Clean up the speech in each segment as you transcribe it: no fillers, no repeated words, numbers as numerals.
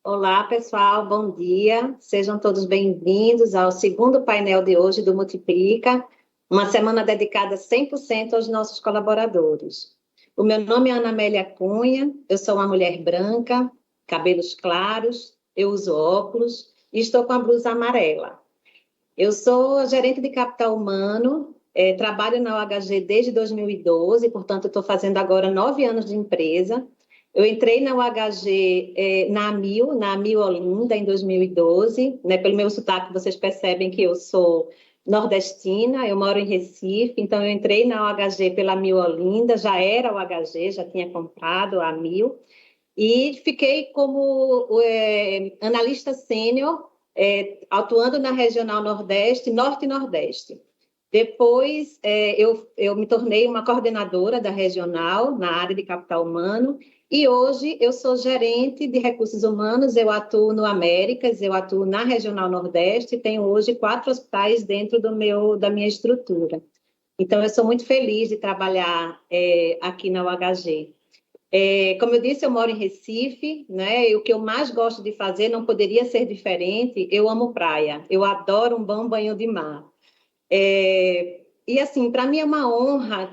Olá, pessoal, bom dia. Sejam todos bem-vindos ao segundo painel de hoje do Multiplica, uma semana dedicada 100% aos nossos colaboradores. O meu nome é Ana Amélia Cunha, eu sou uma mulher branca, cabelos claros, eu uso óculos e estou com a blusa amarela. Eu sou a gerente de capital humano, trabalho na OHG desde 2012, portanto, estou fazendo agora 9 anos de empresa. Eu entrei na OHG na AMIL Olinda, em 2012. Né? Pelo meu sotaque, vocês percebem que eu sou nordestina, eu moro em Recife, então eu entrei na OHG pela AMIL Olinda, já era OHG, já tinha comprado a AMIL, e fiquei como analista sênior, atuando na Regional Nordeste, Norte e Nordeste. Depois, eu me tornei uma coordenadora da regional na área de capital humano e hoje eu sou gerente de recursos humanos, eu atuo no Américas, eu atuo na Regional Nordeste, tenho hoje 4 hospitais dentro da minha estrutura. Então, eu sou muito feliz de trabalhar aqui na UHG. Como eu disse, eu moro em Recife, né? E o que eu mais gosto de fazer não poderia ser diferente. Eu amo praia, eu adoro um bom banho de mar. E assim, para mim é uma honra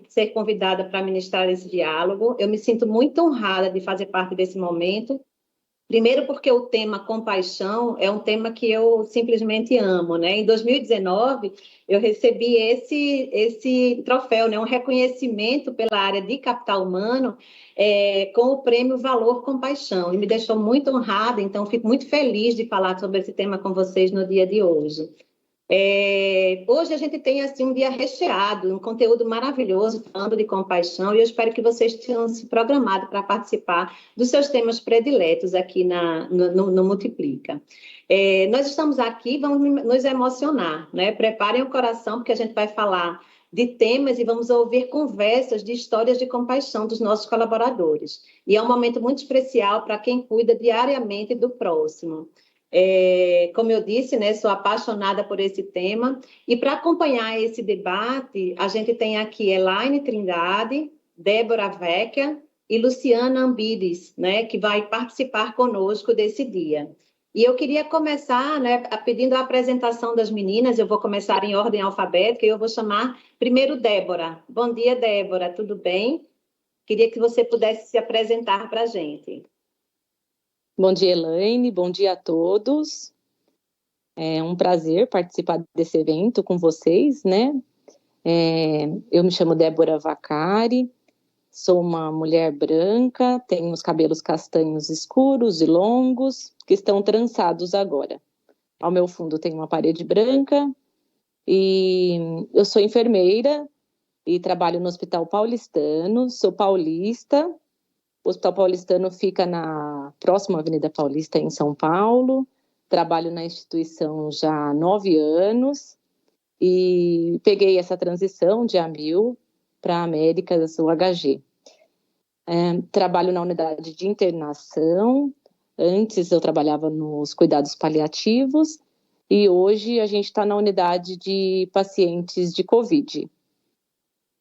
ser convidada para ministrar esse diálogo. Eu me sinto muito honrada de fazer parte desse momento. Primeiro, porque o tema compaixão é um tema que eu simplesmente amo, né? Em 2019, eu recebi esse troféu, né? Um reconhecimento pela área de capital humano, com o prêmio Valor Compaixão, e me deixou muito honrada, então fico muito feliz de falar sobre esse tema com vocês no dia de hoje. Hoje a gente tem assim, um dia recheado, um conteúdo maravilhoso falando de compaixão, e eu espero que vocês tenham se programado para participar dos seus temas prediletos aqui no Multiplica. Nós estamos aqui, vamos nos emocionar, né? Preparem o coração, porque a gente vai falar de temas e vamos ouvir conversas de histórias de compaixão dos nossos colaboradores. E é um momento muito especial para quem cuida diariamente do próximo. Como eu disse, né, sou apaixonada por esse tema, e para acompanhar esse debate, a gente tem aqui Elaine Trindade, Débora Vecchia e Luciana Ambides, né, que vai participar conosco desse dia. E eu queria começar, né, pedindo a apresentação das meninas. Eu vou começar em ordem alfabética e eu vou chamar primeiro Débora. Bom dia, Débora, tudo bem? Queria que você pudesse se apresentar para a gente. Bom dia, Elaine. Bom dia a todos. É um prazer participar desse evento com vocês, né? Eu me chamo Débora Vacari, sou uma mulher branca, tenho os cabelos castanhos escuros e longos, que estão trançados agora. Ao meu fundo tem uma parede branca e eu sou enfermeira e trabalho no Hospital Paulistano, sou paulista. O Hospital Paulistano fica na próxima Avenida Paulista, em São Paulo. Trabalho na instituição já há 9 anos e peguei essa transição de AMIL para a Américas, o HG. Trabalho na unidade de internação. Antes eu trabalhava nos cuidados paliativos e hoje a gente está na unidade de pacientes de Covid.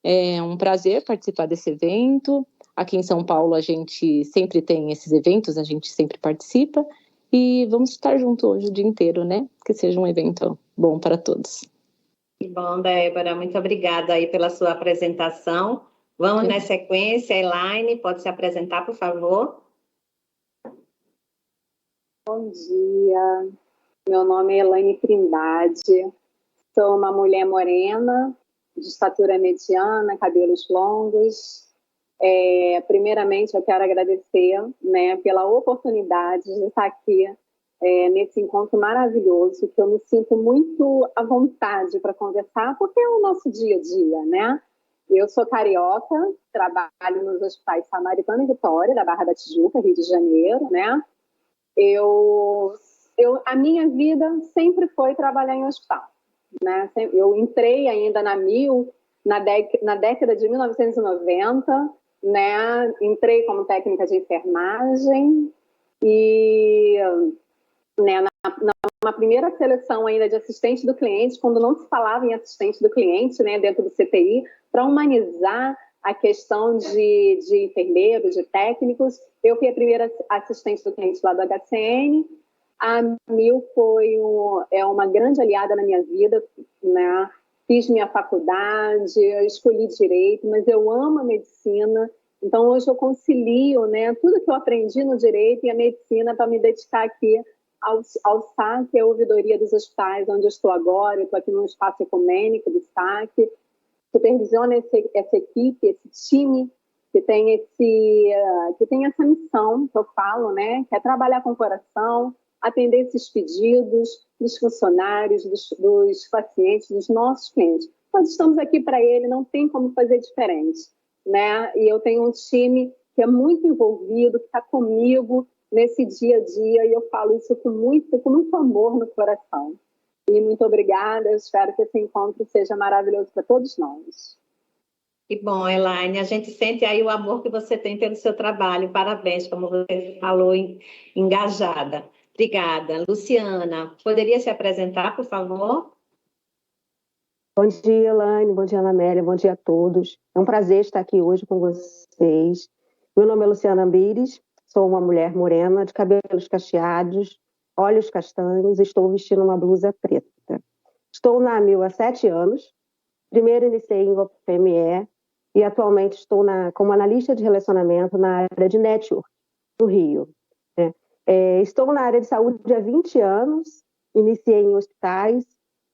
É um prazer participar desse evento. Aqui em São Paulo a gente sempre tem esses eventos, a gente sempre participa e vamos estar juntos hoje o dia inteiro, né? Que seja um evento bom para todos. Que bom, Débora, muito obrigada aí pela sua apresentação. Vamos na sequência, Elaine, pode se apresentar, por favor? Bom dia, meu nome é Elaine Trindade, sou uma mulher morena, de estatura mediana, cabelos longos. Primeiramente, eu quero agradecer, né, pela oportunidade de estar aqui nesse encontro maravilhoso, que eu me sinto muito à vontade para conversar, porque é o nosso dia a dia, né? Eu sou carioca, trabalho nos hospitais Samaritano e Vitória, da Barra da Tijuca, Rio de Janeiro, né? A minha vida sempre foi trabalhar em hospital, né? Eu entrei ainda na AMIL na década de 1990, né? Entrei como técnica de enfermagem e, né, na primeira seleção ainda de assistente do cliente, quando não se falava em assistente do cliente, né, dentro do CTI, para humanizar a questão de enfermeiros, de técnicos. Eu fui a primeira assistente do cliente lá do HCN. A Mil foi uma grande aliada na minha vida, né? Fiz minha faculdade, eu escolhi direito, mas eu amo a medicina. Então, hoje eu concilio, né, tudo que eu aprendi no direito e a medicina para me dedicar aqui ao SAC, a ouvidoria dos hospitais, onde eu estou agora. Eu estou aqui num espaço ecumênico do SAC, supervisiono essa equipe, esse time que tem essa missão que eu falo, né, que é trabalhar com o coração, atender esses pedidos dos funcionários, dos pacientes, dos nossos clientes. Nós estamos aqui para ele, não tem como fazer diferente, né? E eu tenho um time que é muito envolvido, que está comigo nesse dia a dia, e eu falo isso com muito amor no coração. E muito obrigada, eu espero que esse encontro seja maravilhoso para todos nós. Que bom, Elaine, a gente sente aí o amor que você tem pelo seu trabalho, parabéns, como você falou, engajada. Obrigada. Luciana, poderia se apresentar, por favor? Bom dia, Elaine, bom dia, Ana Amélia, bom dia a todos. É um prazer estar aqui hoje com vocês. Meu nome é Luciana Ambires, sou uma mulher morena, de cabelos cacheados, olhos castanhos, estou vestindo uma blusa preta. Estou na AMIL há 7 anos, primeiro iniciei em OPME e atualmente estou como analista de relacionamento na área de network, no Rio. Estou na área de saúde há 20 anos, iniciei em hospitais.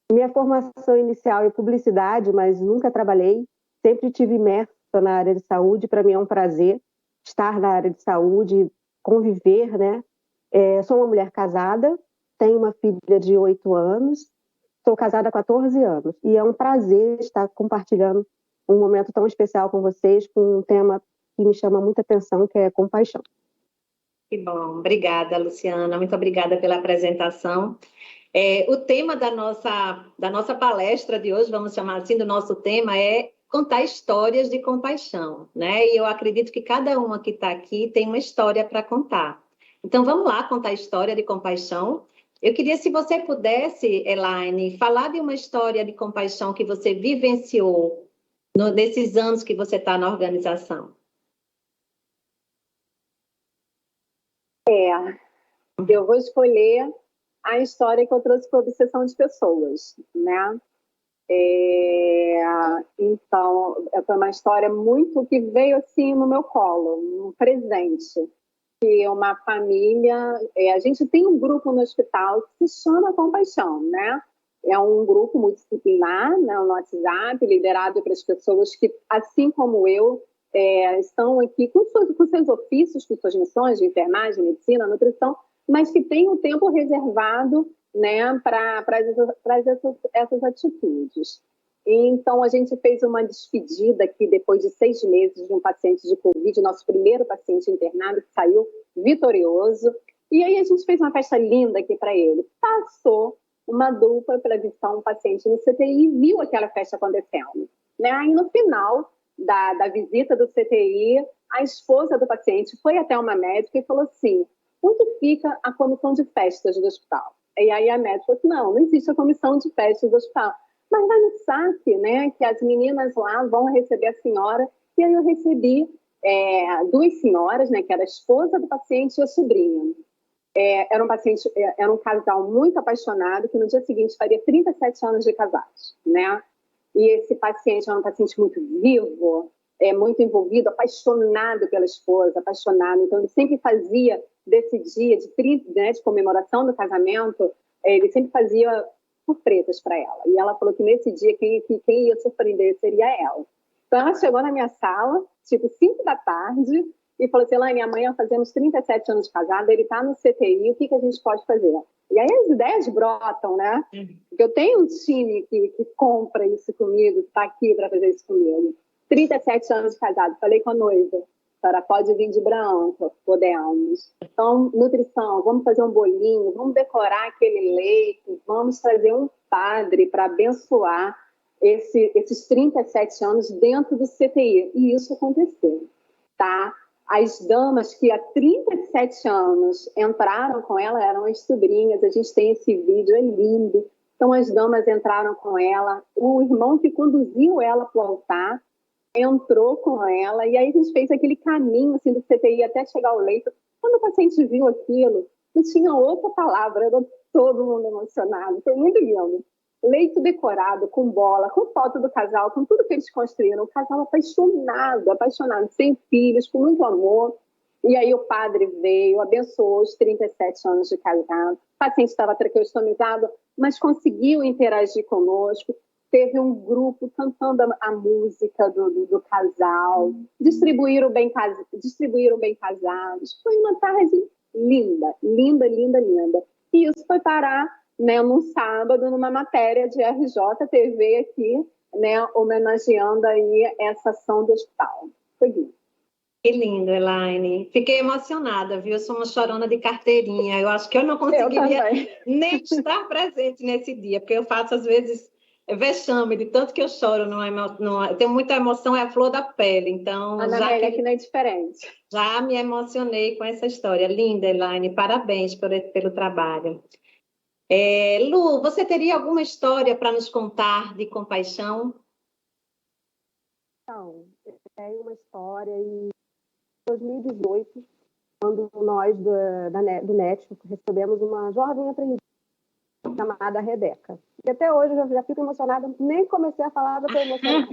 Minha formação inicial é publicidade, mas nunca trabalhei, sempre tive imersa na área de saúde. Para mim é um prazer estar na área de saúde, conviver, né? Sou uma mulher casada, tenho uma filha de 8 anos, sou casada há 14 anos e é um prazer estar compartilhando um momento tão especial com vocês, com um tema que me chama muita atenção, que é compaixão. Que bom, obrigada, Luciana, muito obrigada pela apresentação. O tema da nossa palestra de hoje, vamos chamar assim, do nosso tema, é contar histórias de compaixão, né? E eu acredito que cada uma que está aqui tem uma história para contar. Então, vamos lá contar a história de compaixão. Eu queria, se você pudesse, Elaine, falar de uma história de compaixão que você vivenciou nesses anos que você está na organização. Eu vou escolher a história que eu trouxe para Obsessão de Pessoas, né? Então, foi uma história muito que veio assim no meu colo, um presente. Que uma família, a gente tem um grupo no hospital que se chama Compaixão, né? É um grupo multidisciplinar, né, no WhatsApp, liderado pelas pessoas que, assim como eu, estão aqui com seus ofícios, com suas missões de enfermagem, medicina, nutrição, mas que tem um tempo reservado, né, para essas atitudes. Então, a gente fez uma despedida aqui, depois de 6 meses, de um paciente de Covid, nosso primeiro paciente internado, que saiu vitorioso. E aí a gente fez uma festa linda aqui para ele. Passou uma dupla para visitar um paciente no CTI e viu aquela festa acontecendo, né? Aí, no final da visita do CTI, a esposa do paciente foi até uma médica e falou assim: onde fica a comissão de festas do hospital? E aí a médica falou assim: não existe a comissão de festas do hospital. Mas vai no SAC, né, que as meninas lá vão receber a senhora. E aí eu recebi 2 senhoras, né, que era a esposa do paciente e a sobrinha. Era um casal muito apaixonado, que no dia seguinte faria 37 anos de casados, né? E esse paciente era um paciente muito vivo, muito envolvido, apaixonado pela esposa, apaixonado. Então, ele sempre fazia desse dia de comemoração do casamento, ele sempre fazia surpresas para ela. E ela falou que nesse dia quem ia surpreender seria ela. Então, ela chegou na minha sala, tipo 5 da tarde, e falou assim: Elaine, amanhã fazemos 37 anos de casado, ele está no CTI, o que a gente pode fazer? E aí as ideias brotam, né? Porque eu tenho um time que compra isso comigo, que está aqui para fazer isso comigo. 37 anos de casado, falei com a noiva: a senhora pode vir de branco, podemos. Então, nutrição, vamos fazer um bolinho, vamos decorar aquele leito, vamos trazer um padre para abençoar esses 37 anos dentro do CTI. E isso aconteceu, tá? As damas que há 37 anos entraram com ela eram as sobrinhas, a gente tem esse vídeo, é lindo. Então, as damas entraram com ela, o irmão que conduziu ela para o altar entrou com ela, e aí a gente fez aquele caminho assim, do CTI até chegar ao leito. Quando o paciente viu aquilo, não tinha outra palavra, era todo mundo emocionado, foi muito lindo. Leito decorado, com bola, com foto do casal, com tudo que eles construíram, o casal apaixonado, apaixonado, sem filhos, com muito amor. E aí o padre veio, abençoou os 37 anos de casado. O paciente estava traqueostomizado, mas conseguiu interagir conosco. Teve um grupo cantando a música do casal, distribuíram bem casados. Foi uma tarde linda, linda, linda, linda. E isso foi parar, né, num sábado, numa matéria de RJTV aqui, né, homenageando aí essa ação do hospital. Foi lindo. Que lindo, Elaine. Fiquei emocionada, viu? Eu sou uma chorona de carteirinha. Eu acho que eu não conseguiria nem estar presente nesse dia, porque eu faço, às vezes, vexame de tanto que eu choro. Eu tenho muita emoção, é a flor da pele. Então, Ana Amélia, aqui não é diferente. Já me emocionei com essa história. Linda, Elaine. Parabéns pelo trabalho. Lu, você teria alguma história para nos contar de compaixão? Então, eu tenho uma história em 2018, quando nós do NET recebemos uma jovem aprendiz chamada Rebeca. E até hoje eu já fico emocionada, nem comecei a falar, já estou emocionada.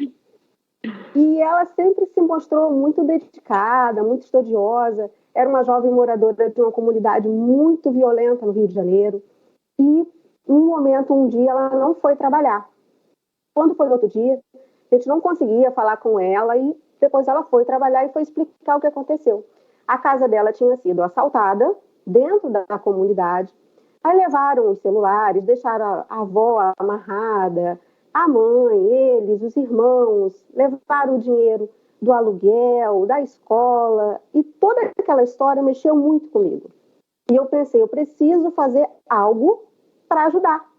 E ela sempre se mostrou muito dedicada, muito estudiosa, era uma jovem moradora de uma comunidade muito violenta no Rio de Janeiro. E um dia, ela não foi trabalhar. Quando foi no outro dia, a gente não conseguia falar com ela e depois ela foi trabalhar e foi explicar o que aconteceu. A casa dela tinha sido assaltada dentro da comunidade. Aí levaram os celulares, deixaram a avó amarrada, a mãe, eles, os irmãos, levaram o dinheiro do aluguel, da escola, e toda aquela história mexeu muito comigo. E eu pensei, eu preciso fazer algo para ajudar.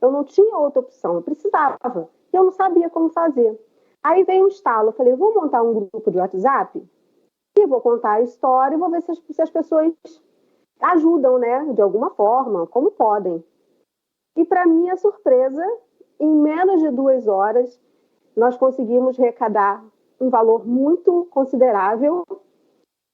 Eu não tinha outra opção, eu precisava. E eu não sabia como fazer. Aí veio um estalo, eu falei, vou montar um grupo de WhatsApp e vou contar a história e vou ver se as pessoas ajudam, né, de alguma forma, como podem. E para minha surpresa, em menos de 2 horas, nós conseguimos arrecadar um valor muito considerável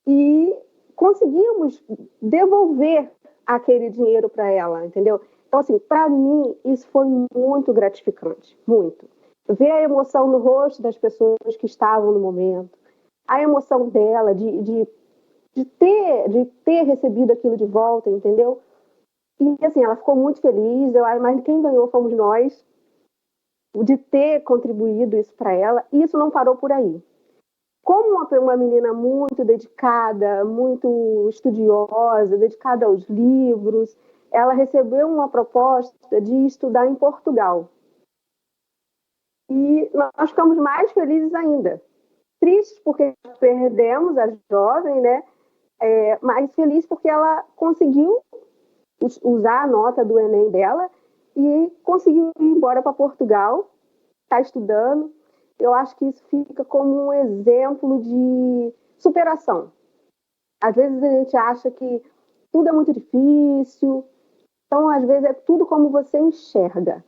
e conseguimos devolver aquele dinheiro para ela, entendeu? Então, assim, para mim, isso foi muito gratificante, muito. Ver a emoção no rosto das pessoas que estavam no momento, a emoção dela de ter recebido aquilo de volta, entendeu? E, assim, ela ficou muito feliz, mas quem ganhou fomos nós, de ter contribuído isso para ela, e isso não parou por aí. Como uma menina muito dedicada, muito estudiosa, dedicada aos livros, ela recebeu uma proposta de estudar em Portugal. E nós ficamos mais felizes ainda. Tristes porque perdemos a jovem, né? Mas feliz porque ela conseguiu usar a nota do Enem dela e conseguiu ir embora para Portugal, está estudando. Eu acho que isso fica como um exemplo de superação. Às vezes a gente acha que tudo é muito difícil, então às vezes é tudo como você enxerga.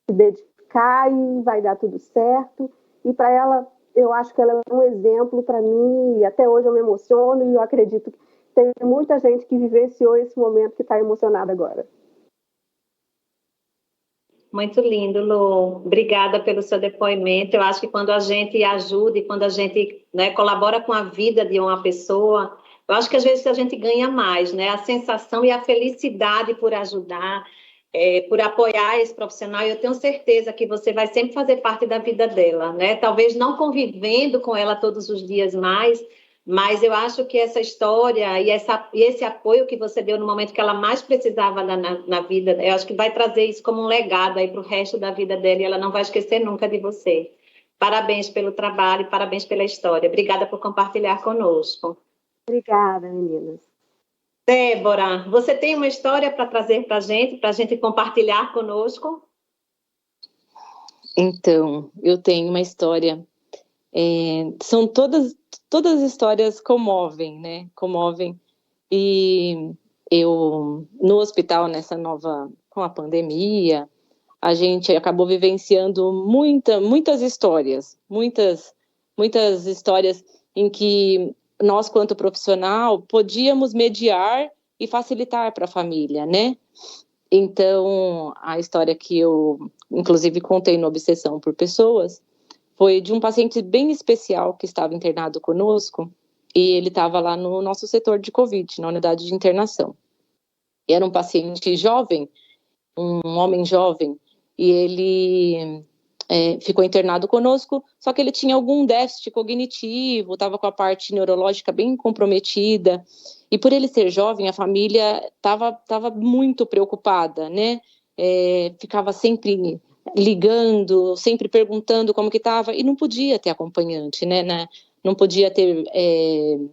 Se dedicar e vai dar tudo certo. E para ela, eu acho que ela é um exemplo para mim, e até hoje eu me emociono e eu acredito que tem muita gente que vivenciou esse momento que está emocionada agora. Muito lindo, Lu. Obrigada pelo seu depoimento. Eu acho que quando a gente ajuda e quando a gente, né, colabora com a vida de uma pessoa, eu acho que às vezes a gente ganha mais, né? A sensação e a felicidade por ajudar, por apoiar esse profissional. E eu tenho certeza que você vai sempre fazer parte da vida dela, né? Talvez não convivendo com ela todos os dias mais, mas eu acho que essa história e esse apoio que você deu no momento que ela mais precisava na vida, eu acho que vai trazer isso como um legado aí para o resto da vida dela e ela não vai esquecer nunca de você. Parabéns pelo trabalho, parabéns pela história. Obrigada por compartilhar conosco. Obrigada, meninas. Débora, você tem uma história para trazer para a gente compartilhar conosco? Então, eu tenho uma história. São todas as histórias comovem, né? Comovem. E eu, no hospital, com a pandemia, a gente acabou vivenciando muitas histórias, muitas histórias em que nós, quanto profissional, podíamos mediar e facilitar para a família, né? Então, a história que eu, inclusive, contei no Obsessão por Pessoas, foi de um paciente bem especial que estava internado conosco, e ele estava lá no nosso setor de Covid, na unidade de internação. Era um paciente jovem, um homem jovem, e ele ficou internado conosco, só que ele tinha algum déficit cognitivo, estava com a parte neurológica bem comprometida, e por ele ser jovem, a família estava muito preocupada, né? Ficava sempre ligando, sempre perguntando como que estava, e não podia ter acompanhante, né? Não podia ter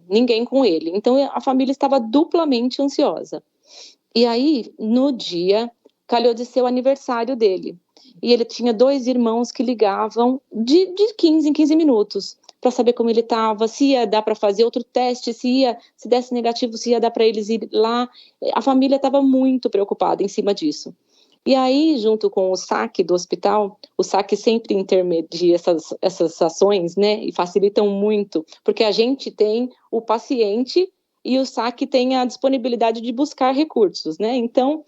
ninguém com ele. Então, a família estava duplamente ansiosa. E aí, no dia, calhou de ser o aniversário dele. E ele tinha 2 irmãos que ligavam de 15 em 15 minutos para saber como ele estava, se ia dar para fazer outro teste, se desse negativo, se ia dar para eles ir lá. A família estava muito preocupada em cima disso. E aí, junto com o SAC do hospital, o SAC sempre intermedia essas ações, né, e facilitam muito, porque a gente tem o paciente e o SAC tem a disponibilidade de buscar recursos, né? Então,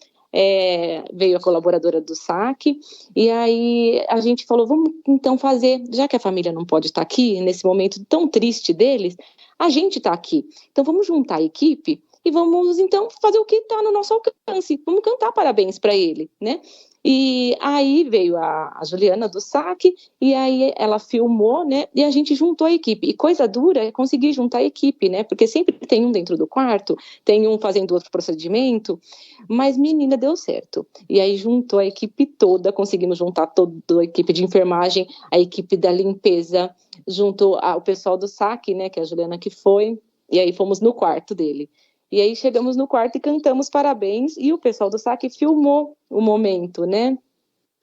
veio a colaboradora do SAC, e aí a gente falou, vamos então fazer, já que a família não pode estar aqui, nesse momento tão triste deles, a gente está aqui, então vamos juntar a equipe e vamos então fazer o que está no nosso alcance, vamos cantar parabéns para ele, né? E aí veio a Juliana do SAC, e aí ela filmou, né? E a gente juntou a equipe. E coisa dura é conseguir juntar a equipe, né? Porque sempre tem um dentro do quarto, tem um fazendo outro procedimento, mas menina, deu certo. E aí juntou a equipe toda, conseguimos juntar toda a equipe de enfermagem, a equipe da limpeza, juntou o pessoal do SAC, né? Que é a Juliana que foi, e aí fomos no quarto dele. E aí chegamos no quarto e cantamos parabéns, e o pessoal do SAC filmou o momento, né?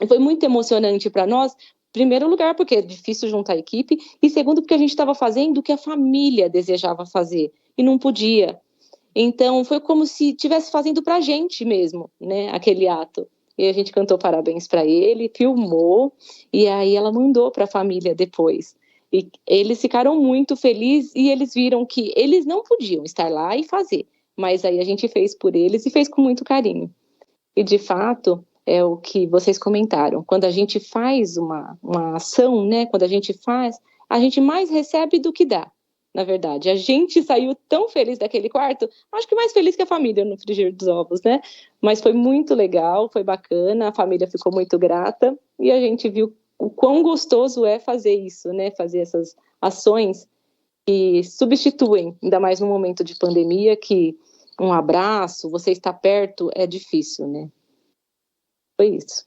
E foi muito emocionante para nós, primeiro lugar, porque é difícil juntar a equipe, e segundo, porque a gente estava fazendo o que a família desejava fazer, e não podia. Então, foi como se estivesse fazendo para a gente mesmo, né? Aquele ato. E a gente cantou parabéns para ele, filmou, e aí ela mandou para a família depois. E eles ficaram muito felizes, e eles viram que eles não podiam estar lá e fazer, mas aí a gente fez por eles e fez com muito carinho. E de fato, é o que vocês comentaram, quando a gente faz uma ação, né? Quando a gente faz, a gente mais recebe do que dá, na verdade. A gente saiu tão feliz daquele quarto, acho que mais feliz que a família no frigir dos ovos, né? Mas foi muito legal, foi bacana, a família ficou muito grata, e a gente viu o quão gostoso é fazer isso, né? Fazer essas ações que substituem, ainda mais no momento de pandemia, que um abraço, você estar perto, é difícil, né? Foi isso.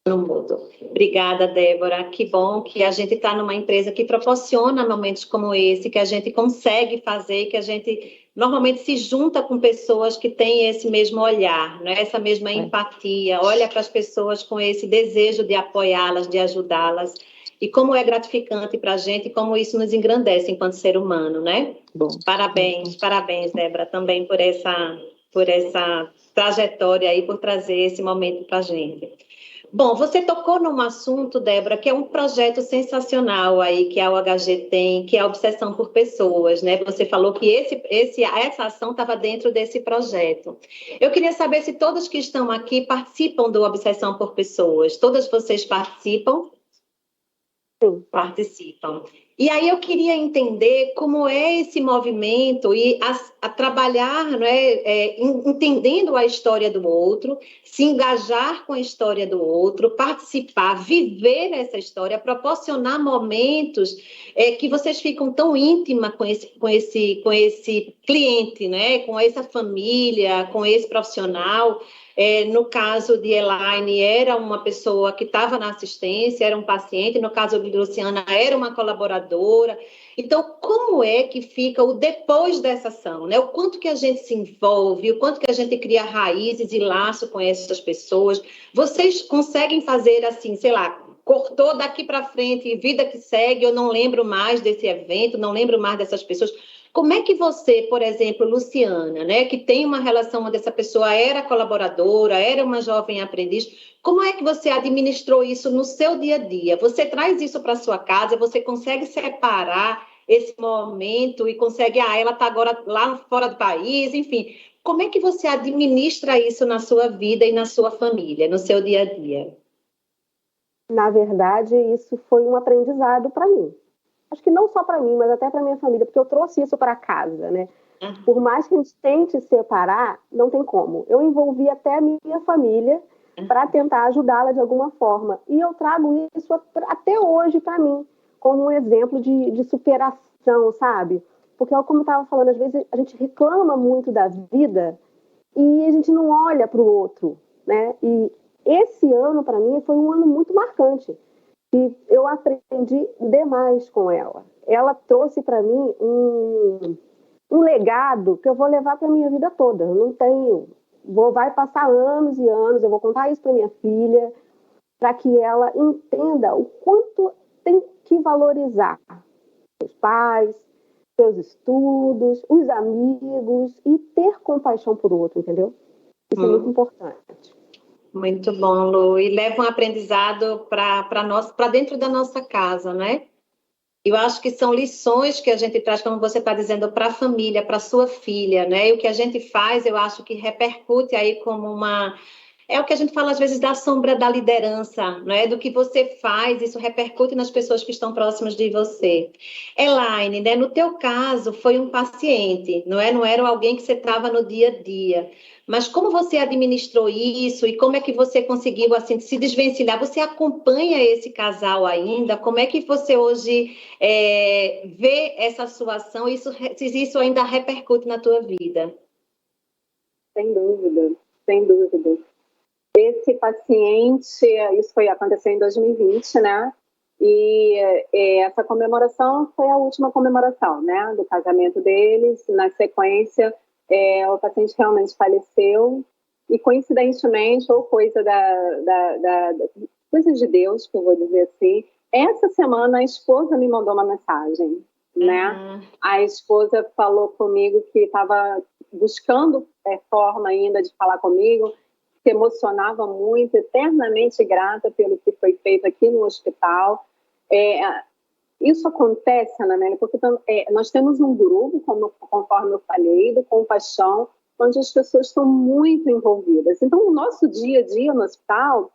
No mundo. Obrigada, Débora. Que bom que a gente está numa empresa que proporciona momentos como esse, que a gente consegue fazer, que a gente normalmente se junta com pessoas que têm esse mesmo olhar, né? Essa mesma empatia, olha para as pessoas com esse desejo de apoiá-las, de ajudá-las. E como é gratificante para a gente, como isso nos engrandece enquanto ser humano, né? Bom. Parabéns, Débora, também por essa trajetória aí, por trazer esse momento para a gente. Bom, você tocou num assunto, Débora, que é um projeto sensacional aí que a OHG tem, que é a Obsessão por Pessoas, né? Você falou que essa ação estava dentro desse projeto. Eu queria saber se todos que estão aqui participam do Obsessão por Pessoas. Todas vocês participam? Sim. Participam. E aí eu queria entender como é esse movimento e a trabalhar, né, entendendo a história do outro, se engajar com a história do outro, participar, viver essa história, proporcionar momentos que vocês ficam tão íntima com esse cliente, né, com essa família, com esse profissional. No caso de Elaine, era uma pessoa que estava na assistência, era um paciente. No caso de Luciana, era uma colaboradora. Então, como é que fica o depois dessa ação, né? O quanto que a gente se envolve, o quanto que a gente cria raízes e laço com essas pessoas. Vocês conseguem fazer assim, sei lá, cortou daqui para frente, vida que segue, eu não lembro mais desse evento, não lembro mais dessas pessoas. Como é que você, por exemplo, Luciana, né, que tem uma relação onde essa pessoa era colaboradora, era uma jovem aprendiz, como é que você administrou isso no seu dia a dia? Você traz isso para sua casa, você consegue separar esse momento e consegue, ela está agora lá fora do país, enfim. Como é que você administra isso na sua vida e na sua família, no seu dia a dia? Na verdade, isso foi um aprendizado para mim. Acho que não só para mim, mas até para minha família, porque eu trouxe isso para casa, né? Por mais que a gente tente separar, não tem como. Eu envolvi até a minha família para tentar ajudá-la de alguma forma. E eu trago isso até hoje para mim, como um exemplo de superação, sabe? Porque, como eu estava falando, às vezes a gente reclama muito da vida e a gente não olha para o outro, né? E esse ano, para mim, foi um ano muito marcante. E eu aprendi demais com ela. Ela trouxe para mim um legado que eu vou levar para a minha vida toda. Eu não tenho... Vai passar anos e anos, eu vou contar isso para minha filha, para que ela entenda o quanto tem que valorizar seus pais, seus estudos, os amigos e ter compaixão por outro, entendeu? Isso é muito importante. Muito bom, Lu. E leva um aprendizado para dentro da nossa casa, né? Eu acho que são lições que a gente traz, como você está dizendo, para a família, para a sua filha, né? E o que a gente faz, eu acho que repercute aí como uma... É o que a gente fala às vezes da sombra da liderança, não é? Do que você faz, isso repercute nas pessoas que estão próximas de você. Elaine, né? No teu caso, foi um paciente, não é? Não era alguém que você estava no dia a dia. Mas como você administrou isso e como é que você conseguiu assim se desvencilhar? Você acompanha esse casal ainda? Como é que você hoje vê essa sua ação? Se isso ainda repercute na tua vida? Sem dúvida, sem dúvida. Esse paciente, isso aconteceu em 2020, né? E essa comemoração foi a última comemoração, né? Do casamento deles. Na sequência, o paciente realmente faleceu. E coincidentemente, ou coisa coisa de Deus, que eu vou dizer assim, essa semana a esposa me mandou uma mensagem, né? A esposa falou comigo que estava buscando forma ainda de falar comigo, se emocionava muito, eternamente grata pelo que foi feito aqui no hospital. Isso acontece, Ana Amélia, porque nós temos um grupo, conforme eu falei, do Compaixão, onde as pessoas estão muito envolvidas. Então, o nosso dia a dia no hospital,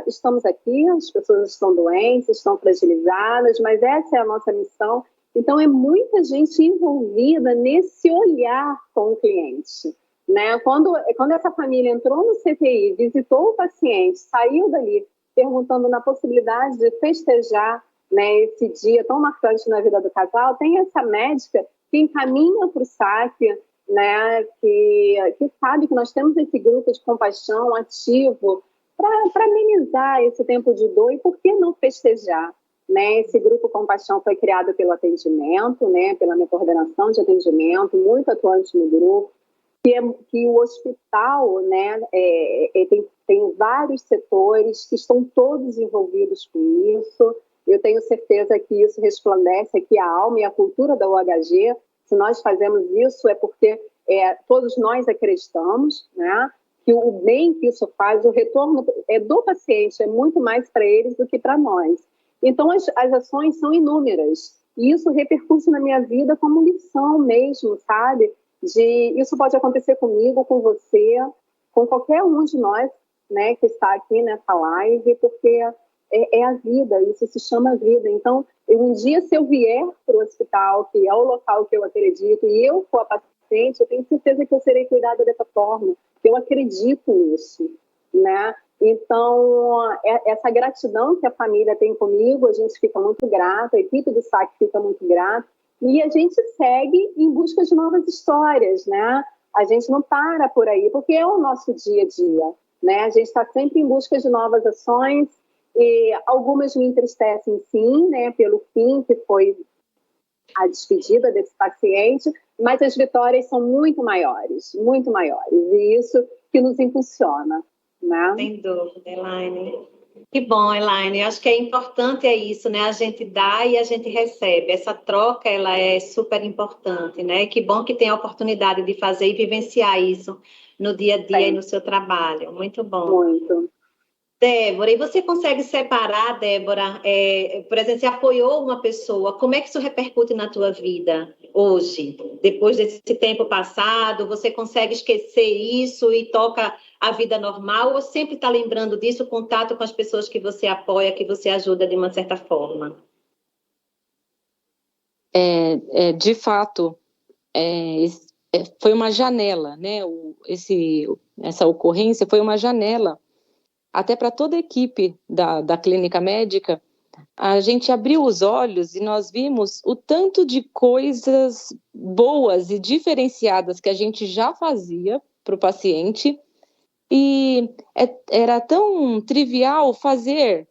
estamos aqui, as pessoas estão doentes, estão fragilizadas, mas essa é a nossa missão. Então, é muita gente envolvida nesse olhar com o cliente, né? Quando essa família entrou no CTI, visitou o paciente, saiu dali perguntando na possibilidade de festejar, né, esse dia tão marcante na vida do casal, tem essa médica que encaminha para o SAC, né, que sabe que nós temos esse grupo de compaixão ativo para amenizar esse tempo de dor e por que não festejar? Né? Esse grupo Compaixão foi criado pelo atendimento, né, pela minha coordenação de atendimento, muito atuante no grupo, que o hospital, né, tem vários setores que estão todos envolvidos com isso. Eu tenho certeza que isso resplandece aqui a alma e a cultura da UHG. Se nós fazemos isso é porque todos nós acreditamos, né, que o bem que isso faz, o retorno do paciente é muito mais para eles do que para nós. Então, as ações são inúmeras. E isso repercute na minha vida como lição mesmo, sabe? Isso pode acontecer comigo, com você, com qualquer um de nós, né, que está aqui nessa live, porque é a vida, isso se chama vida. Então, um dia, se eu vier para o hospital, que é o local que eu acredito, e eu for a paciente, eu tenho certeza que eu serei cuidada dessa forma, que eu acredito nisso, né? Então, essa gratidão que a família tem comigo, a gente fica muito grata, a equipe do SAC fica muito grata, e a gente segue em busca de novas histórias, né? A gente não para por aí, porque é o nosso dia a dia, né? A gente está sempre em busca de novas ações, e algumas me entristecem sim, né? Pelo fim que foi a despedida desse paciente, mas as vitórias são muito maiores, e isso que nos impulsiona. Né? Sem dúvida, Elaine. Que bom, Elaine. Eu acho que é importante é isso, né? A gente dá e a gente recebe. Essa troca, ela é super importante, né? Que bom que tem a oportunidade de fazer e vivenciar isso no dia a dia e no seu trabalho. Muito bom. Muito. Débora, e você consegue separar, Débora, por exemplo, você apoiou uma pessoa, como é que isso repercute na tua vida hoje? Depois desse tempo passado, você consegue esquecer isso e toca a vida normal, ou sempre está lembrando disso, contato com as pessoas que você apoia, que você ajuda de uma certa forma? De fato, foi uma janela, né? Essa ocorrência foi uma janela até para toda a equipe da clínica médica. A gente abriu os olhos e nós vimos o tanto de coisas boas e diferenciadas que a gente já fazia para o paciente, e era tão trivial fazer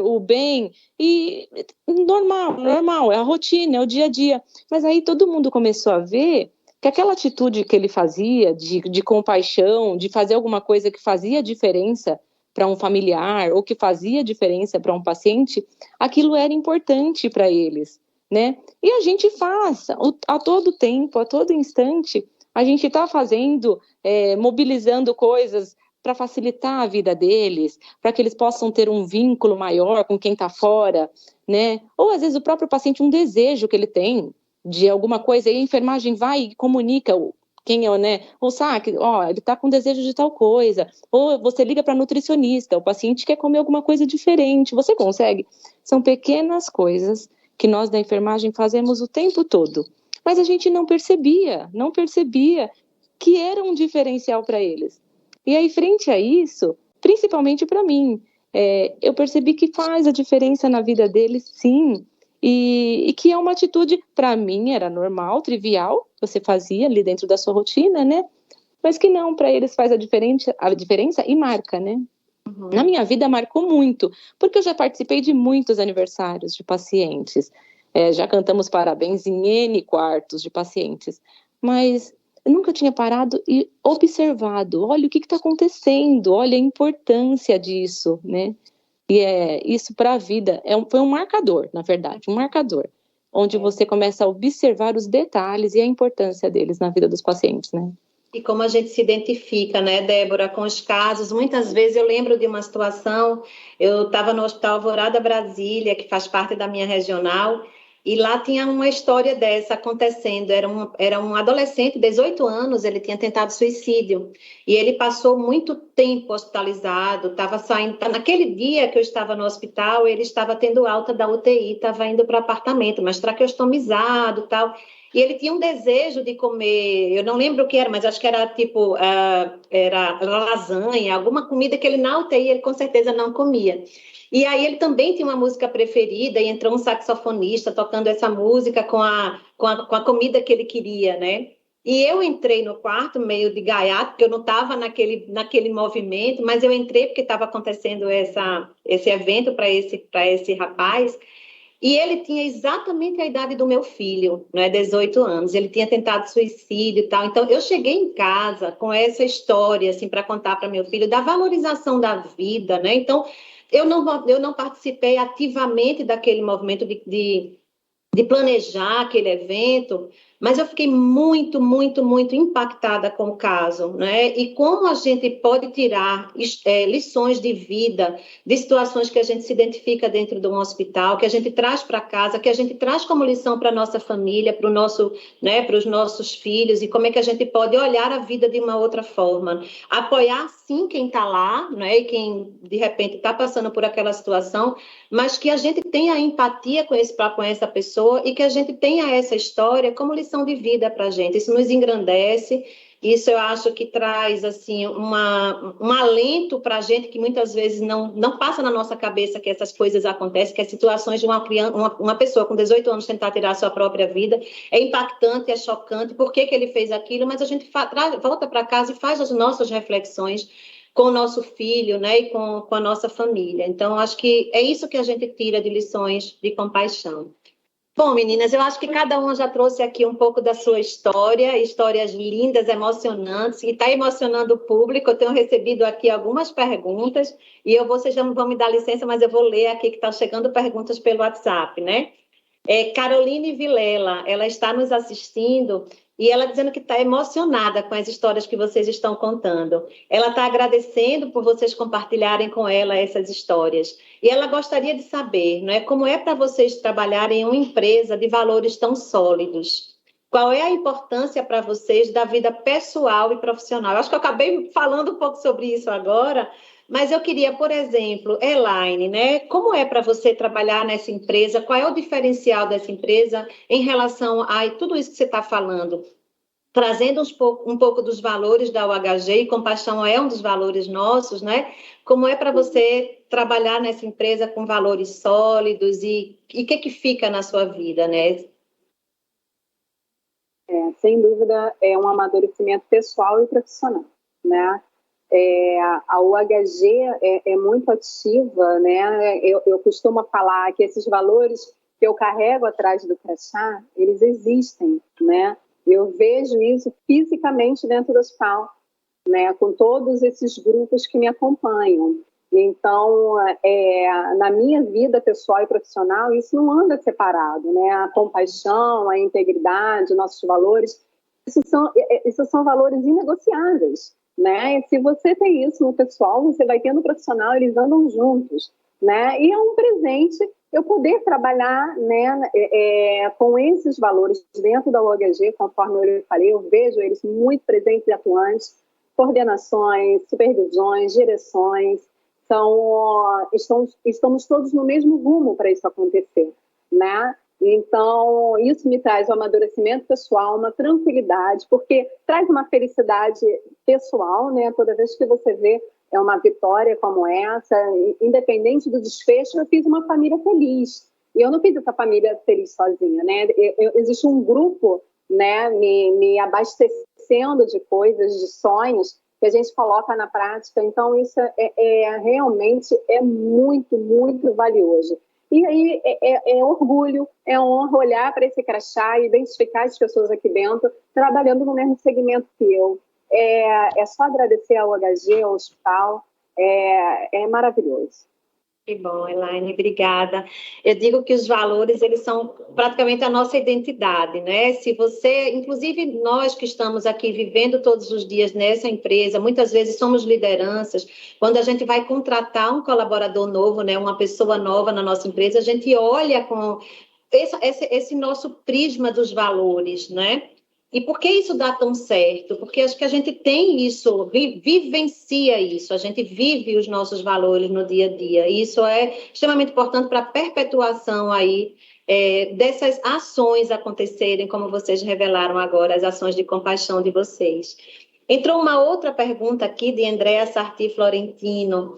o bem, e normal, é a rotina, é o dia a dia. Mas aí todo mundo começou a ver que aquela atitude que ele fazia, de compaixão, de fazer alguma coisa que fazia diferença para um familiar, ou que fazia diferença para um paciente, aquilo era importante para eles, né? E a gente faz, a todo tempo, a todo instante, a gente está fazendo, mobilizando coisas para facilitar a vida deles, para que eles possam ter um vínculo maior com quem está fora, né? Ou às vezes o próprio paciente, um desejo que ele tem de alguma coisa, e a enfermagem vai e comunica quem é, né? Ou sabe, ele está com desejo de tal coisa. Ou você liga para nutricionista, o paciente quer comer alguma coisa diferente, você consegue. São pequenas coisas que nós da enfermagem fazemos o tempo todo, mas a gente não percebia que era um diferencial para eles. E aí, frente a isso, principalmente para mim, eu percebi que faz a diferença na vida deles, sim, e que é uma atitude, para mim, era normal, trivial, você fazia ali dentro da sua rotina, né? Mas que não, para eles faz a diferença e marca, né? Uhum. Na minha vida marcou muito, porque eu já participei de muitos aniversários de pacientes, já cantamos parabéns em N quartos de pacientes, mas eu nunca tinha parado e observado, olha o que está acontecendo, olha a importância disso, né? E isso para a vida foi um marcador, na verdade, um marcador, onde você começa a observar os detalhes e a importância deles na vida dos pacientes, né? E como a gente se identifica, né, Débora, com os casos. Muitas vezes eu lembro de uma situação, eu estava no Hospital Alvorada Brasília, que faz parte da minha regional, e lá tinha uma história dessa acontecendo. Era um adolescente, 18 anos, ele tinha tentado suicídio, e ele passou muito tempo hospitalizado, estava saindo. Naquele dia que eu estava no hospital, ele estava tendo alta da UTI, estava indo para o apartamento, mas traqueostomizado e tal. E ele tinha um desejo de comer, eu não lembro o que era, mas acho que era tipo, era lasanha, alguma comida que ele na UTI ele com certeza não comia. E aí ele também tinha uma música preferida e entrou um saxofonista tocando essa música com a comida que ele queria, né? E eu entrei no quarto meio de gaiato, porque eu não estava naquele movimento, mas eu entrei porque estava acontecendo esse evento para esse rapaz. E ele tinha exatamente a idade do meu filho, né, 18 anos. Ele tinha tentado suicídio e tal. Então, eu cheguei em casa com essa história, assim, para contar para meu filho da valorização da vida, né? Então, eu não participei ativamente daquele movimento de planejar aquele evento, mas eu fiquei muito, muito, muito impactada com o caso, né? E como a gente pode tirar lições de vida, de situações que a gente se identifica dentro de um hospital, que a gente traz para casa, que a gente traz como lição para a nossa família, para o nosso, né, para os nossos filhos, e como é que a gente pode olhar a vida de uma outra forma. Apoiar, sim, quem está lá, né, e quem, de repente, está passando por aquela situação, mas que a gente tenha empatia com essa pessoa e que a gente tenha essa história como lição de vida para a gente. Isso nos engrandece, isso eu acho que traz assim, um alento para a gente que muitas vezes não passa na nossa cabeça que essas coisas acontecem, que as situações de uma pessoa com 18 anos tentar tirar a sua própria vida é impactante, é chocante, por que ele fez aquilo, mas a gente volta para casa e faz as nossas reflexões com o nosso filho, né, e com a nossa família. Então, acho que é isso que a gente tira de lições de compaixão. Bom, meninas, eu acho que cada uma já trouxe aqui um pouco da sua história, histórias lindas, emocionantes, e está emocionando o público. Eu tenho recebido aqui algumas perguntas, e vocês já não vão me dar licença, mas eu vou ler aqui que estão chegando perguntas pelo WhatsApp, né? Caroline Vilela, ela está nos assistindo e ela dizendo que está emocionada com as histórias que vocês estão contando. Ela está agradecendo por vocês compartilharem com ela essas histórias. E ela gostaria de saber, não é, como é para vocês trabalharem em uma empresa de valores tão sólidos? Qual é a importância para vocês da vida pessoal e profissional? Eu acho que eu acabei falando um pouco sobre isso agora, mas eu queria, por exemplo, Elaine, né? Como é para você trabalhar nessa empresa? Qual é o diferencial dessa empresa em relação a tudo isso que você está falando? Trazendo um pouco dos valores da UHG, e compaixão é um dos valores nossos, né? Como é para você trabalhar nessa empresa com valores sólidos e o que fica na sua vida, né? Sem dúvida, é um amadurecimento pessoal e profissional, né? A UHG é muito ativa, né? Eu costumo falar que esses valores que eu carrego atrás do crachá, eles existem, né? Eu vejo isso fisicamente dentro do hospital, né? Com todos esses grupos que me acompanham. Então, na minha vida pessoal e profissional, isso não anda separado, né? A compaixão, a integridade, nossos valores, isso são valores inegociáveis, né? E se você tem isso no pessoal, você vai ter no profissional, eles andam juntos, né? E é um presente eu poder trabalhar, né, com esses valores dentro da UHG, conforme eu falei, eu vejo eles muito presentes e atuantes, coordenações, supervisões, direções, estamos todos no mesmo rumo para isso acontecer, né? Então, isso me traz um amadurecimento pessoal, uma tranquilidade, porque traz uma felicidade pessoal, né? Toda vez que você vê uma vitória como essa, independente do desfecho, eu fiz uma família feliz. E eu não fiz essa família feliz sozinha, né? Existe um grupo, né, me abastecendo de coisas, de sonhos, que a gente coloca na prática. Então, isso realmente muito, muito valioso. E aí é orgulho, é honra olhar para esse crachá e identificar as pessoas aqui dentro trabalhando no mesmo segmento que eu. É só agradecer ao UHG, ao hospital, é maravilhoso. Que bom, Elaine, obrigada. Eu digo que os valores, eles são praticamente a nossa identidade, né? Se você, inclusive nós que estamos aqui vivendo todos os dias nessa empresa, muitas vezes somos lideranças, quando a gente vai contratar um colaborador novo, né, uma pessoa nova na nossa empresa, a gente olha com esse nosso prisma dos valores, né? E por que isso dá tão certo? Porque acho que a gente tem isso, vivencia isso, a gente vive os nossos valores no dia a dia. E isso é extremamente importante para a perpetuação aí dessas ações acontecerem, como vocês revelaram agora, as ações de compaixão de vocês. Entrou uma outra pergunta aqui de Andréa Sarti Florentino.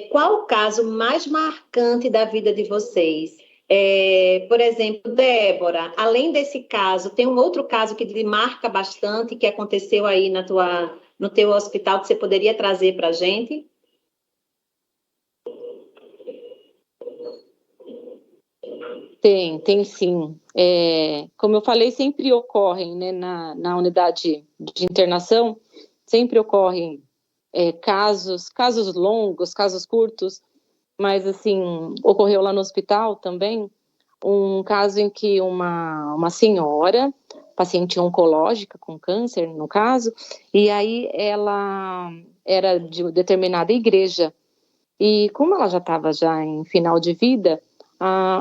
Qual o caso mais marcante da vida de vocês? Por exemplo, Débora, além desse caso, tem um outro caso que lhe marca bastante, que aconteceu aí no teu hospital, que você poderia trazer para a gente? Tem sim. Como eu falei, sempre ocorrem, né, na unidade de internação, sempre ocorrem casos longos, casos curtos, mas assim, ocorreu lá no hospital também um caso em que uma senhora, paciente oncológica com câncer, no caso, e aí ela era de determinada igreja, e como ela já estava em final de vida,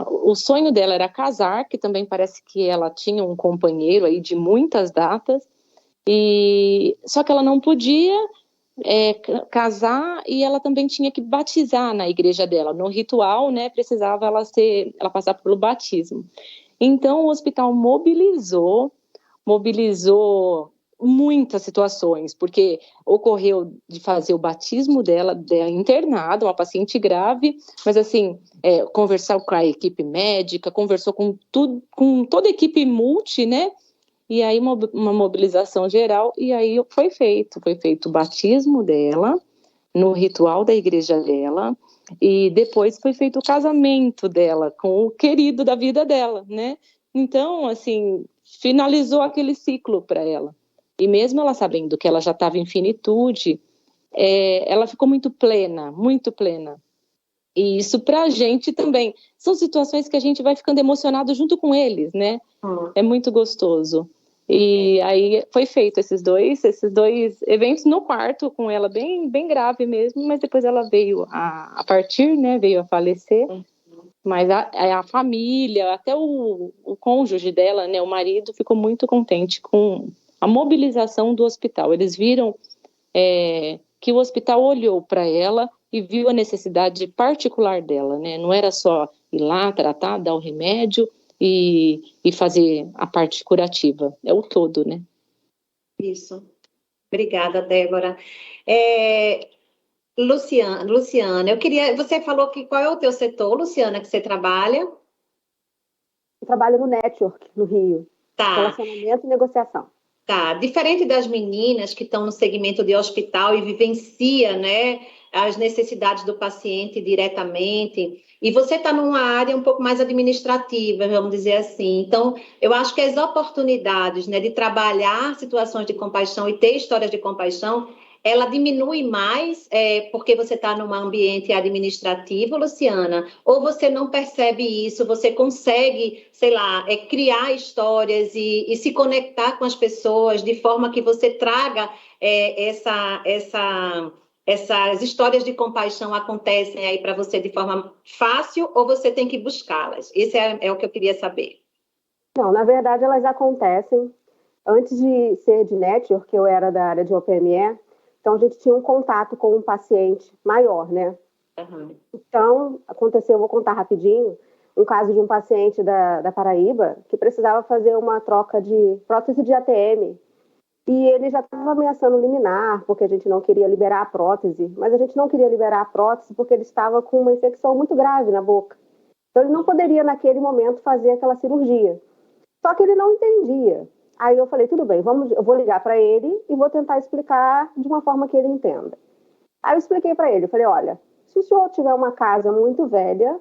o sonho dela era casar, que também parece que ela tinha um companheiro aí de muitas datas, só que ela não podia casar, e ela também tinha que batizar na igreja dela. No ritual, né, precisava ela passar pelo batismo. Então, o hospital mobilizou muitas situações, porque ocorreu de fazer o batismo dela internada, uma paciente grave, mas assim, conversar com a equipe médica, conversou com toda a equipe multi, né? E aí uma mobilização geral, e aí foi feito o batismo dela, no ritual da igreja dela, e depois foi feito o casamento dela com o querido da vida dela, né? Então, assim, finalizou aquele ciclo para ela. E mesmo ela sabendo que ela já estava em finitude, ela ficou muito plena, muito plena. E isso para a gente também. São situações que a gente vai ficando emocionado junto com eles, né? É muito gostoso. E aí foi feito esses dois eventos no quarto com ela, bem, bem grave mesmo, mas depois ela veio a partir, né? Veio a falecer. Mas a família, até o cônjuge dela, né? O marido, ficou muito contente com a mobilização do hospital. Eles viram que o hospital olhou para ela e viu a necessidade particular dela, né? Não era só ir lá, tratar, dar o remédio e fazer a parte curativa. É o todo, né? Isso. Obrigada, Débora. Luciana, você falou que qual é o teu setor, Luciana, que você trabalha? Eu trabalho no Network, no Rio. Tá. Relacionamento e negociação. Tá, diferente das meninas que estão no segmento de hospital e vivencia, né, as necessidades do paciente diretamente, e você está numa área um pouco mais administrativa, vamos dizer assim. Então, eu acho que as oportunidades, né, de trabalhar situações de compaixão e ter histórias de compaixão, ela diminui mais porque você está num ambiente administrativo, Luciana? Ou você não percebe isso? Você consegue, sei lá, criar histórias e se conectar com as pessoas de forma que você traga essas histórias de compaixão acontecem aí para você de forma fácil ou você tem que buscá-las? Isso é o que eu queria saber. Não, na verdade elas acontecem. Antes de ser de network, eu era da área de OPME, então a gente tinha um contato com um paciente maior, né? Uhum. Então, aconteceu, vou contar rapidinho, um caso de um paciente da Paraíba que precisava fazer uma troca de prótese de ATM. E ele já estava ameaçando liminar, porque a gente não queria liberar a prótese, mas a gente não queria liberar a prótese porque ele estava com uma infecção muito grave na boca. Então, ele não poderia, naquele momento, fazer aquela cirurgia. Só que ele não entendia. Aí eu falei, tudo bem, eu vou ligar para ele e vou tentar explicar de uma forma que ele entenda. Aí eu expliquei para ele, eu falei, olha, se o senhor tiver uma casa muito velha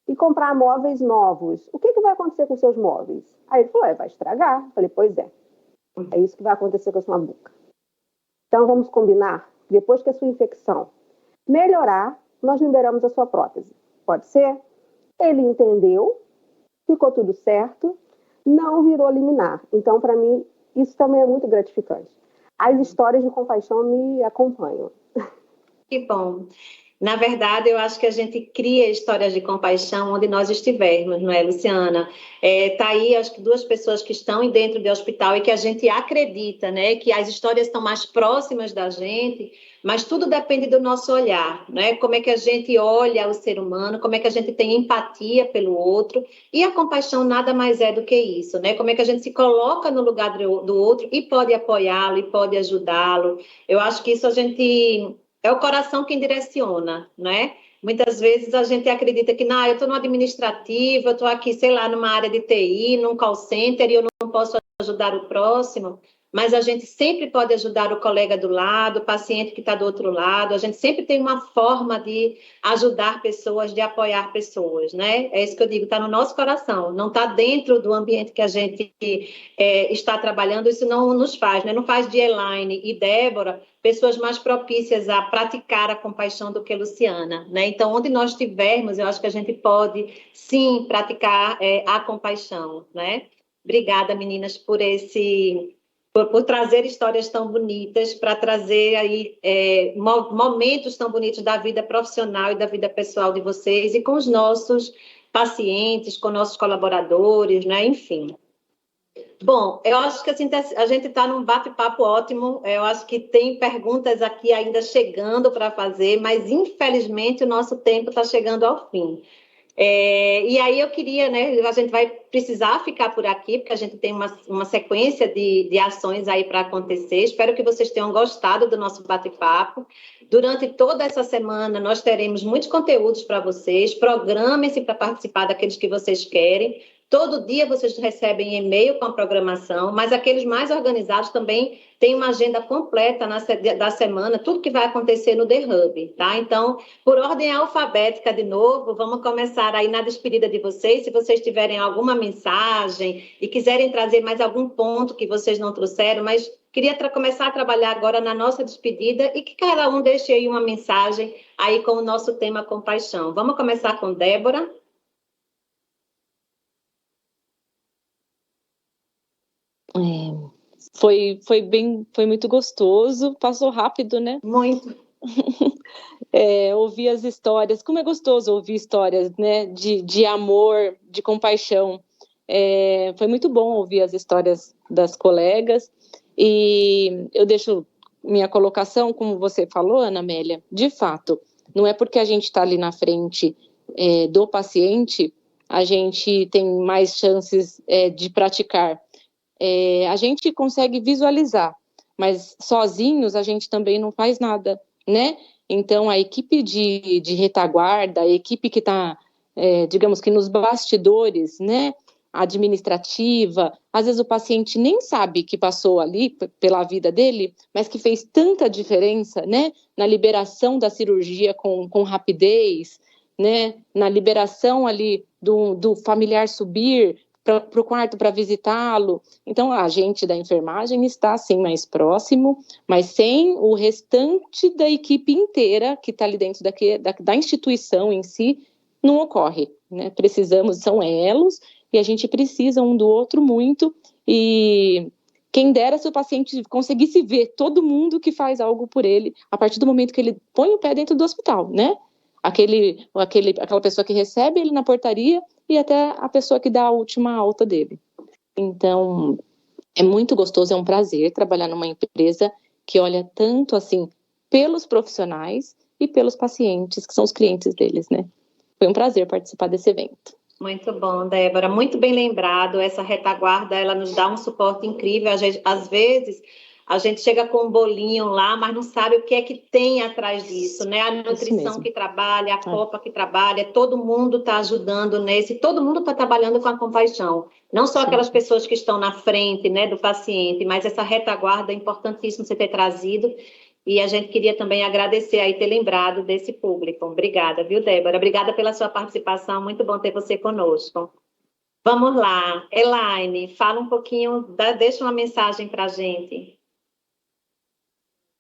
e comprar móveis novos, o que vai acontecer com seus móveis? Aí ele falou, vai estragar. Eu falei, pois é. É isso que vai acontecer com a sua boca. Então vamos combinar, depois que a sua infecção melhorar, nós liberamos a sua prótese. Pode ser? Ele entendeu, ficou tudo certo, não virou liminar. Então, para mim, isso também é muito gratificante. As histórias de compaixão me acompanham. Que bom. Na verdade, eu acho que a gente cria histórias de compaixão onde nós estivermos, não é, Luciana? Tá aí, acho que duas pessoas que estão dentro do hospital e que a gente acredita, né, que as histórias estão mais próximas da gente, mas tudo depende do nosso olhar, né? Como é que a gente olha o ser humano, como é que a gente tem empatia pelo outro, e a compaixão nada mais é do que isso, né? Como é que a gente se coloca no lugar do outro e pode apoiá-lo e pode ajudá-lo. Eu acho que isso a gente... É o coração quem direciona, né? Muitas vezes a gente acredita que, eu estou no administrativo, eu estou aqui, sei lá, numa área de TI, num call center, e eu não posso ajudar o próximo, mas a gente sempre pode ajudar o colega do lado, o paciente que está do outro lado, a gente sempre tem uma forma de ajudar pessoas, de apoiar pessoas, né? É isso que eu digo, está no nosso coração, não está dentro do ambiente que a gente está trabalhando, isso não nos faz, né? Não faz de Elaine e Débora pessoas mais propícias a praticar a compaixão do que Luciana, né? Então, onde nós estivermos, eu acho que a gente pode, sim, praticar a compaixão, né? Obrigada, meninas, por trazer histórias tão bonitas, para trazer aí momentos tão bonitos da vida profissional e da vida pessoal de vocês e com os nossos pacientes, com nossos colaboradores, né? Enfim. Bom, eu acho que assim, a gente está num bate-papo ótimo. Eu acho que tem perguntas aqui ainda chegando para fazer, mas infelizmente o nosso tempo está chegando ao fim. E aí eu queria, né? A gente vai precisar ficar por aqui, porque a gente tem uma sequência de ações aí para acontecer. Espero que vocês tenham gostado do nosso bate-papo. Durante toda essa semana, nós teremos muitos conteúdos para vocês. Programem-se para participar daqueles que vocês querem. Todo dia vocês recebem e-mail com a programação, mas aqueles mais organizados também têm uma agenda completa da semana, tudo que vai acontecer no The Hub, tá? Então, por ordem alfabética de novo, vamos começar aí na despedida de vocês. Se vocês tiverem alguma mensagem e quiserem trazer mais algum ponto que vocês não trouxeram, mas queria começar a trabalhar agora na nossa despedida e que cada um deixe aí uma mensagem aí com o nosso tema compaixão. Vamos começar com Débora. Foi muito gostoso, passou rápido, né? Muito. Ouvir as histórias, como é gostoso ouvir histórias, né? De amor, de compaixão. Foi muito bom ouvir as histórias das colegas, e eu deixo minha colocação, como você falou, Ana Amélia, de fato, não é porque a gente está ali na frente do paciente, a gente tem mais chances de praticar. A gente consegue visualizar, mas sozinhos a gente também não faz nada, né? Então, a equipe de retaguarda, a equipe que está, digamos que nos bastidores, né? Administrativa, às vezes o paciente nem sabe que passou ali pela vida dele, mas que fez tanta diferença, né? Na liberação da cirurgia com rapidez, né? Na liberação ali do familiar subir para o quarto para visitá-lo. Então, a gente da enfermagem está, assim, mais próximo, mas sem o restante da equipe inteira que está ali dentro da instituição em si, não ocorre, né? Precisamos, são elos, e a gente precisa um do outro muito, e quem dera se o paciente conseguisse ver todo mundo que faz algo por ele, a partir do momento que ele põe o pé dentro do hospital, né? Aquela pessoa que recebe ele na portaria e até a pessoa que dá a última alta dele. Então, é muito gostoso, é um prazer trabalhar numa empresa que olha tanto, assim, pelos profissionais e pelos pacientes, que são os clientes deles, né? Foi um prazer participar desse evento. Muito bom, Débora. Muito bem lembrado. Essa retaguarda, ela nos dá um suporte incrível. Às vezes, a gente chega com um bolinho lá, mas não sabe o que é que tem atrás disso, né? A nutrição que trabalha, a copa que trabalha, todo mundo está ajudando nesse, todo mundo está trabalhando com a compaixão. Não só aquelas pessoas que estão na frente, né, do paciente, mas essa retaguarda é importantíssimo você ter trazido. E a gente queria também agradecer aí ter lembrado desse público. Obrigada, viu, Débora? Obrigada pela sua participação. Muito bom ter você conosco. Vamos lá. Elaine, fala um pouquinho, deixa uma mensagem para a gente.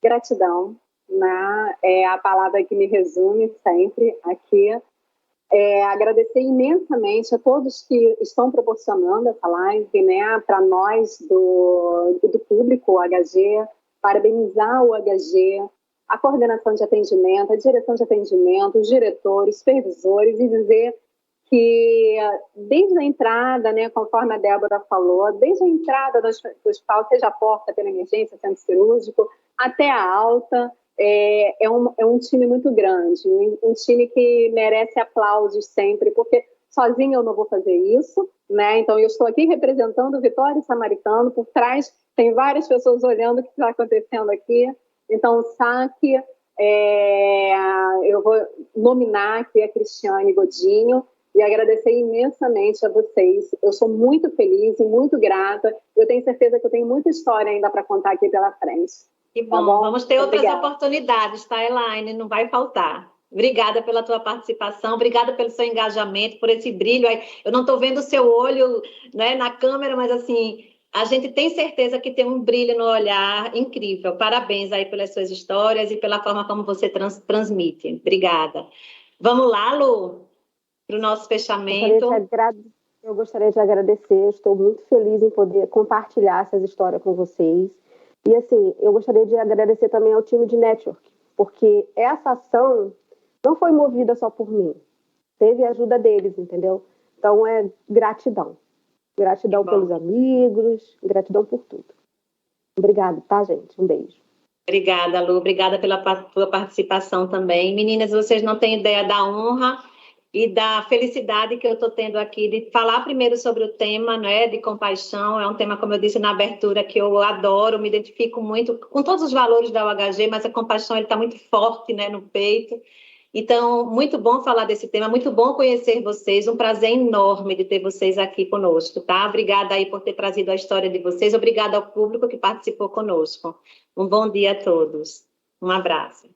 Gratidão, né? É a palavra que me resume sempre aqui. Agradecer imensamente a todos que estão proporcionando essa live, né? Para nós do público, o HG, parabenizar o HG, a coordenação de atendimento, a direção de atendimento, os diretores, supervisores, e dizer que desde a entrada, né, conforme a Débora falou, desde a entrada do hospital, seja a porta pela emergência, centro cirúrgico, até a alta, é um time muito grande, um time que merece aplausos sempre, porque sozinha eu não vou fazer isso, né? Então eu estou aqui representando o Vitória Samaritano, por trás tem várias pessoas olhando o que está acontecendo aqui. Então, saque, eu vou nominar aqui a Cristiane Godinho e agradecer imensamente a vocês. Eu sou muito feliz e muito grata. Eu tenho certeza que eu tenho muita história ainda para contar aqui pela frente. Que bom, tá bom? Vamos ter outras oportunidades, tá, Elaine? Não vai faltar. Obrigada pela tua participação, obrigada pelo seu engajamento, por esse brilho aí. Eu não estou vendo o seu olho, né, na câmera, mas assim, a gente tem certeza que tem um brilho no olhar incrível. Parabéns aí pelas suas histórias e pela forma como você transmite. Obrigada. Vamos lá, Lu, para o nosso fechamento. Eu gostaria de agradecer, eu estou muito feliz em poder compartilhar essas histórias com vocês. E assim, eu gostaria de agradecer também ao time de Network, porque essa ação não foi movida só por mim, teve a ajuda deles, entendeu? Então gratidão. Gratidão pelos amigos, gratidão por tudo. Obrigada, tá, gente? Um beijo. Obrigada, Lu. Obrigada pela tua participação também. Meninas, vocês não têm ideia da honra e da felicidade que eu estou tendo aqui de falar primeiro sobre o tema, né, de compaixão. É um tema, como eu disse na abertura, que eu adoro, me identifico muito com todos os valores da UHG, mas a compaixão está muito forte, né, no peito. Então, muito bom falar desse tema, muito bom conhecer vocês, um prazer enorme de ter vocês aqui conosco, tá? Obrigada aí por ter trazido a história de vocês, obrigada ao público que participou conosco. Um bom dia a todos. Um abraço.